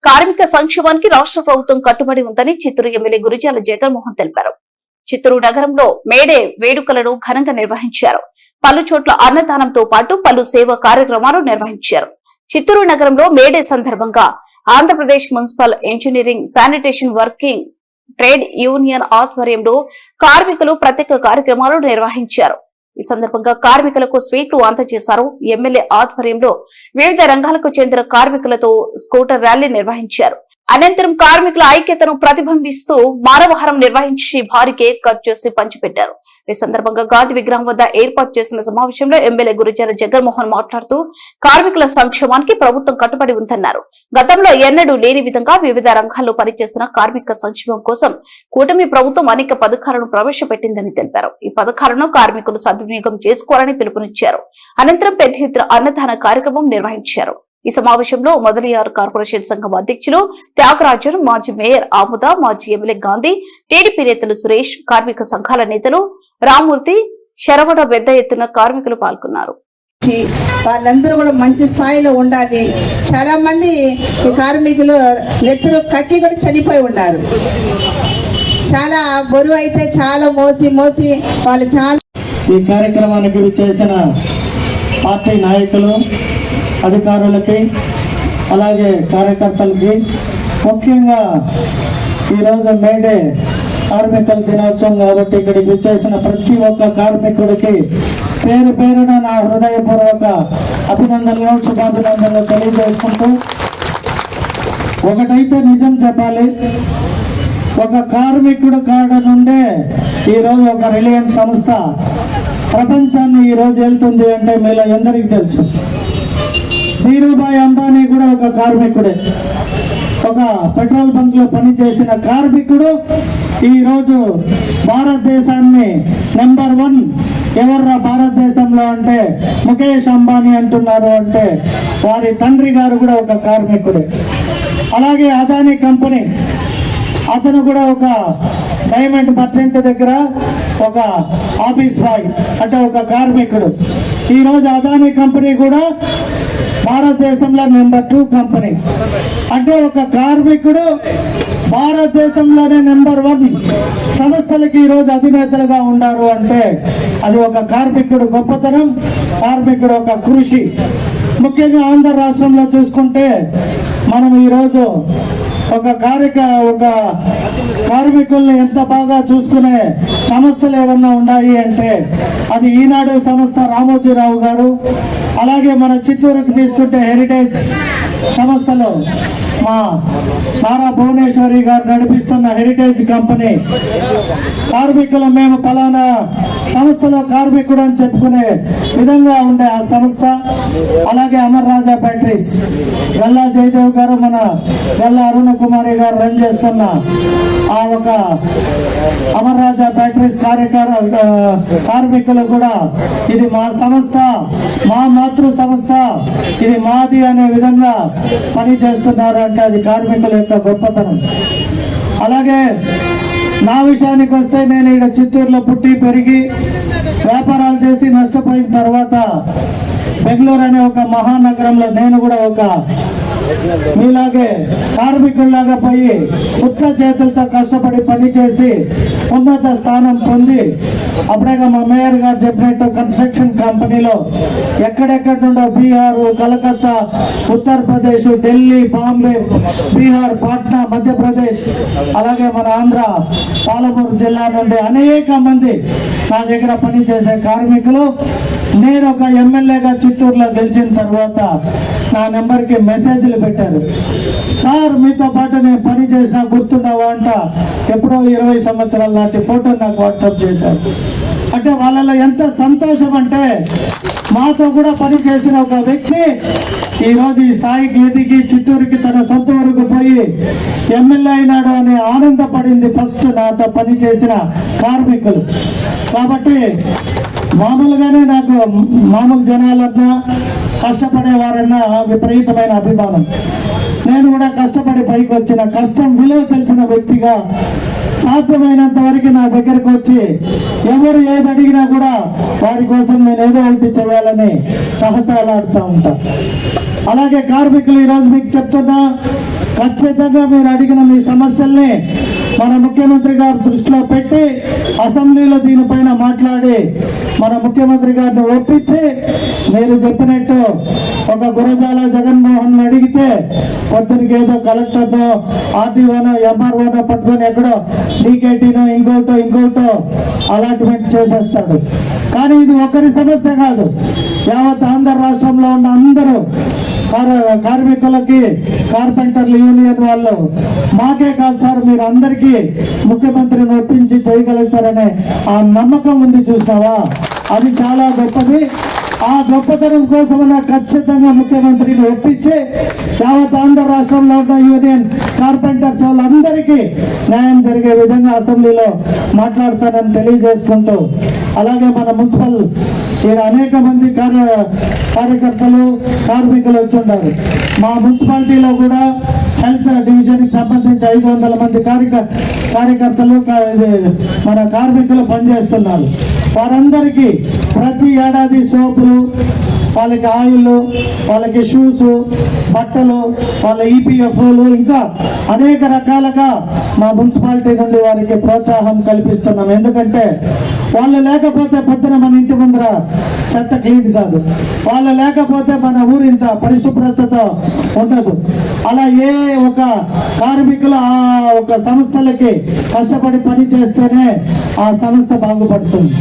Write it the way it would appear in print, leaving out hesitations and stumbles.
కార్మిక సంక్షేమానికి రాష్ట్ర ప్రభుత్వం కట్టుబడి ఉందని చిత్తూరు ఎమ్మెల్యే గురిజాల జగన్మోహన్ తెలిపారు. చిత్తూరు నగరంలో మేడే వేడుకలను ఘనంగా నిర్వహించారు. పలు చోట్ల అన్నదానంతో పాటు పలు సేవా కార్యక్రమాలు నిర్వహించారు. చిత్తూరు నగరంలో మేడే సందర్భంగా Andhra Pradesh municipal engineering sanitation working trade union ఆధ్వర్యంలో కార్మికులు ప్రత్యేక కార్యక్రమాలు నిర్వహించారు. ఈ సందర్భంగా కార్మికులకు స్వీట్లు అందజేశారు. ఎమ్మెల్యే ఆధ్వర్యంలో వివిధ రంగాలకు చెందిన కార్మికులతో స్కూటర్ ర్యాలీ నిర్వహించారు. అనంతరం కార్మికుల ఐక్యతను ప్రతిబింబిస్తూ మానవహారం నిర్వహించి భారీ కేక్ కట్ చేసి పంచిపెట్టారు. ఈ సందర్భంగా గాంధీ విగ్రహం వద్ద ఏర్పాటు చేసిన సమావేశంలో ఎమ్మెల్యే గురిజాల జగన్మోహన్ మాట్లాడుతూ కార్మికుల సంక్షేమానికి ప్రభుత్వం కట్టుబడి ఉందన్నారు. గతంలో ఎన్నడూ లేని విధంగా వివిధ రంగాల్లో పనిచేస్తున్న కార్మిక సంక్షేమం కోసం కూటమి ప్రభుత్వం అనేక పథకాలను ప్రవేశపెట్టిందని తెలిపారు. ఈ పథకాలను కార్మికులు సద్వినియోగం చేసుకోవాలని పిలుపునిచ్చారు. అనంతరం పెద్ద ఎత్తున అన్నదాన కార్యక్రమం నిర్వహించారు. ఈ సమావేశంలో మొదలియార్ కార్పొరేషన్ సంఘం అధ్యక్షులు త్యాగరాజన్, మాజీ మేయర్ ఆముద, మాజీ ఎమ్మెల్యే గాంధీ, టీడీపీ నేతలు సురేష్, కార్మిక సంఘాల నేతలు రామూర్తి, శరవణ పెద్ద ఎత్తున కార్మికులు పాల్గొన్నారు. వాళ్ళందరూ కూడా మంచి స్థాయిలో ఉండాలి. చాలా మంది కార్మికులు నెత్తురు కట్టి కూడా చనిపోయి ఉన్నారు. చాలా బరువు అయితే చాలా మోసి వాళ్ళు చాలా ఈ కార్యక్రమానికి విచ్చేసిన పార్టీ నాయకులు, అధికారులకి, అలాగే కార్యకర్తలకి, ముఖ్యంగా ఈరోజు మేడే కార్మికుల దినోత్సవం కాబట్టి ఇక్కడికి విచ్చేసిన ప్రతి ఒక్క కార్మికుడికి పేరు పేరున నా హృదయపూర్వక అభినందనలు, శుభాభినందనలు తెలియజేసుకుంటూ, ఒకటైతే నిజం చెప్పాలి, ఒక కార్మికుడు కాడ నుండే ఈరోజు ఒక రిలయన్స్ సంస్థ ప్రపంచాన్ని ఈరోజు వెళ్తుంది అంటే మీలో ఎందరికీ తెలుసు. ధీరుభాయ్ అంబానీ కూడా ఒక కార్మికుడే. ఒక పెట్రోల్ బంక్ లో పనిచేసిన కార్మికుడు ఈరోజు భారతదేశాన్ని నెంబర్ 1 ఎవర్రా భారతదేశంలో అంటే ముఖేష్ అంబానీ అంటున్నారు. అంటే వారి తండ్రి గారు కూడా ఒక కార్మికుడే. అలాగే అదానీ కంపెనీ, అతను కూడా ఒక డైమండ్ మర్చెంట్ దగ్గర ఒక ఆఫీస్ బాయ్, అంటే ఒక కార్మికుడు. ఈరోజు అదానీ కంపెనీ కూడా భారతదేశంలో నెంబర్ 2 కంపెనీ. అంటే ఒక కార్మికుడు భారతదేశంలోనే నెంబర్ 1 సంస్థలకి ఈరోజు అధినేతలుగా ఉన్నారు అంటే అది ఒక కార్మికుడు గొప్పతనం, కార్మికుడు ఒక కృషి. ముఖ్యంగా ఆంధ్ర రాష్ట్రంలో చూసుకుంటే మనం ఈరోజు ఒక కార్మికుల్ని ఎంత బాగా చూసుకునే సంస్థలు ఏమన్నా ఉన్నాయి అంటే అది ఈనాడు సంస్థ, రామోజీరావు గారు. అలాగే మన చిత్తూరుకి తీసుకుంటే హెరిటేజ్ సంస్థలో మా నారా భువనేశ్వరి గారు నడిపిస్తున్న హెరిటేజ్ కంపెనీ. కార్మికులు మేము ఫలానా సంస్థలో కార్మికుడు అని చెప్పుకునే విధంగా ఉండే ఆ సంస్థ. అలాగే అమర్ రాజా బ్యాటరీస్, గల్లా జయదేవ్ గారు, మన గల్లా అరుణ కుమారి గారు రన్ చేస్తున్న ఆ ఒక అమర్ రాజా బ్యాటరీస్ కార్మికులు కూడా ఇది మా సంస్థ, మా మాతృ సంస్థ, ఇది మాది అనే విధంగా పని చేస్తున్నారు అంటే అది కార్మికుల యొక్క గొప్పతనం. అలాగే నా విషయానికి వస్తే నేను ఇక్కడ చిత్తూరులో పుట్టి పెరిగి వ్యాపారాలు చేసి నష్టపోయిన తర్వాత బెంగళూరు అనే ఒక మహానగరంలో నేను కూడా ఒక మీలాగే కార్మికుల్లాగా పోయి ఉత్త చేతులతో కష్టపడి పని చేసి ఉన్నత స్థానం పొంది, అప్పుడేగా మా మేయర్ గారు చెప్పినట్టు కన్స్ట్రక్షన్ కంపెనీలో ఎక్కడెక్కడి నుండో బీహార్, కలకత్తా, ఉత్తరప్రదేశ్, ఢిల్లీ, బాంబే, బీహార్, పాట్నా, మధ్యప్రదేశ్, అలాగే మన ఆంధ్ర పాలమూరు జిల్లా నుండి అనేక మంది నా దగ్గర పనిచేసే కార్మికులు. నేను ఒక ఎమ్మెల్యేగా చిత్తూరులో గెలిచిన తర్వాత నా నెంబర్కి మెసేజ్లు పెట్టారు. సార్ మీతో పాటు నేను పని చేసిన గుర్తున్నావా అంట ఎప్పుడో 20 సంవత్సరాల నాటి ఫోటో నాకు వాట్సాప్ చేశారు. అంటే వాళ్ళలో ఎంత సంతోషం అంటే మాతో కూడా పని చేసిన ఒక వ్యక్తి ఈరోజు ఈ స్థాయికి ఎదిగి చిత్తూరుకి తన సొంత వరకు పోయి ఎమ్మెల్యే అయినాడు అని ఆనందపడింది ఫస్ట్ నాతో పని చేసిన కార్మికులు. కాబట్టి మామూలుగానే నాకు మామూలు జనాలన్నా కష్టపడేవారన్నా విపరీతమైన అభిమానం. నేను కూడా కష్టపడి పైకి వచ్చిన, కష్టం విలువ తెలిసిన వ్యక్తిగా సాధ్యమైనంత వరకు నా దగ్గరకు వచ్చి ఎవరు ఏది అడిగినా కూడా వారి కోసం నేను ఏదో ఒకటి చేయాలని తహతలాడుతూ ఉంటా. అలాగే కార్మికులు ఈరోజు మీకు చెప్తున్నా, ఖచ్చితంగా మీరు అడిగిన మీ సమస్యల్ని మన ముఖ్యమంత్రి గారు దృష్టిలో పెట్టి అసెంబ్లీలో దీనిపైన మాట్లాడి మన ముఖ్యమంత్రి గారిని ఒప్పించి మీరు చెప్పినట్టు ఒక గురజాల జగన్మోహన్ అడిగితే పొద్దునకి ఏదో కలెక్టర్నో ఆర్డీఓనో ఎంఆర్ఓనో పట్టుకొని ఎక్కడో డీకేటీనో ఇంకోటో అలాట్మెంట్ చేసేస్తాడు. కానీ ఇది ఒకరి సమస్య కాదు, యావత్ ఆంధ్ర రాష్ట్రంలో ఉన్న అందరూ కార్మికులకి కార్పెంటర్ల యూనియన్ వాళ్ళు మాకే కాదు సార్, మీరు అందరికీ ముఖ్యమంత్రిని ఒప్పించి చేయగలుగుతారనే ఆ నమ్మకం ఉంది చూసావా, అది చాలా గొప్పది. ఆ గొప్పతనం కోసమైనా ఖచ్చితంగా ముఖ్యమంత్రిని ఒప్పించి యావత్ ఆంధ్ర రాష్ట్రంలో ఉన్న యూనియన్ కార్పెంటర్స్ వాళ్ళందరికీ న్యాయం జరిగే విధంగా అసెంబ్లీలో మాట్లాడతానని తెలియజేసుకుంటూ, అలాగే మన మున్సిపల్ ఇక్కడ అనేక మంది కార్యకర్తలు కార్మికులు వచ్చి ఉన్నారు. మా మున్సిపాలిటీలో కూడా హెల్త్ డివిజన్కి సంబంధించి 500 మంది కార్యకర్తలు మన కార్మికులు పనిచేస్తున్నారు. వారందరికీ ప్రతి ఏడాది సోపులు, వాళ్ళకి ఆయిల్, వాళ్ళకి షూస్, బట్టలు, వాళ్ళ ఈపీఎఫ్లు ఇంకా అనేక రకాలుగా మా మున్సిపాలిటీ నుండి వారికి ప్రోత్సాహం కల్పిస్తున్నాం. ఎందుకంటే వాళ్ళు లేకపోతే పొద్దున మన ఇంటి ముందర చెత్త క్లీన్ కాదు, వాళ్ళు లేకపోతే మన ఊరింత పరిశుభ్రతతో ఉండదు. అలా ఏ ఒక కార్మికులు ఆ ఒక సంస్థలకి కష్టపడి పని చేస్తేనే ఆ సంస్థ బాగుపడుతుంది.